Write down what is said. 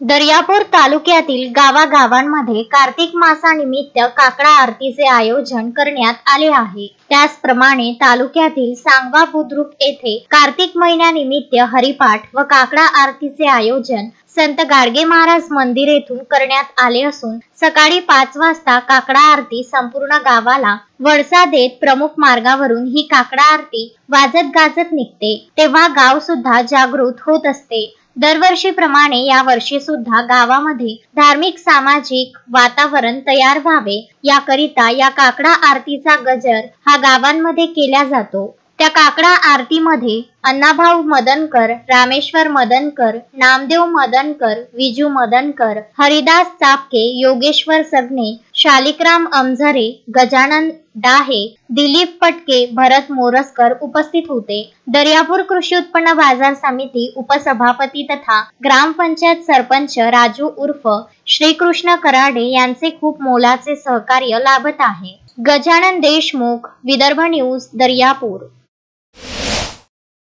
दर्यापूर तालुक्यातील गावागावांमध्ये कार्तिक मासानिमित्त काकडा आरतीचे आयोजन करण्यात आले आहे। त्याचप्रमाणे तालुक्यातील सांगवा बुद्रुक येथे कार्तिक महिन्यानिमित्त हरिपाठ व काकडा आरतीचे आयोजन संत गाडगे महाराज मंदिर येथून करण्यात आले असून सकाळी 5 वाजता काकडा आरती संपूर्ण गावाला वळसा देत प्रमुख मार्गावरून ही काकडा आरती वाजत गाजत निघते, तेव्हा गाव सुद्धा जागृत होत असते। दरवर्षीप्रमाणे या वर्षी सुद्धा गावामध्ये धार्मिक सामाजिक वातावरण तयार व्हावे याकरिता या काकडा आरतीचा गजर हा गावांमध्ये केला जातो। त्या काकडा आरतीमध्ये अण्णाभाऊ मदनकर, रामेश्वर मदनकर, नामदेव मदनकर, विजू मदनकर, हरिदास चापके, योगेश्वर सगणे, शालिकराम अमझरे, गजानन डाहे, दिलीप पटके, भरत मोरसकर उपस्थित होते। दर्यापूर कृषी उत्पन्न बाजार समिती उपसभापती तथा ग्रामपंचायत सरपंच राजू उर्फ श्रीकृष्ण कराडे यांचे खूप मोलाचे सहकार्य लाभत आहे। गजानन देशमुख, विदर्भ न्यूज, दर्यापूर।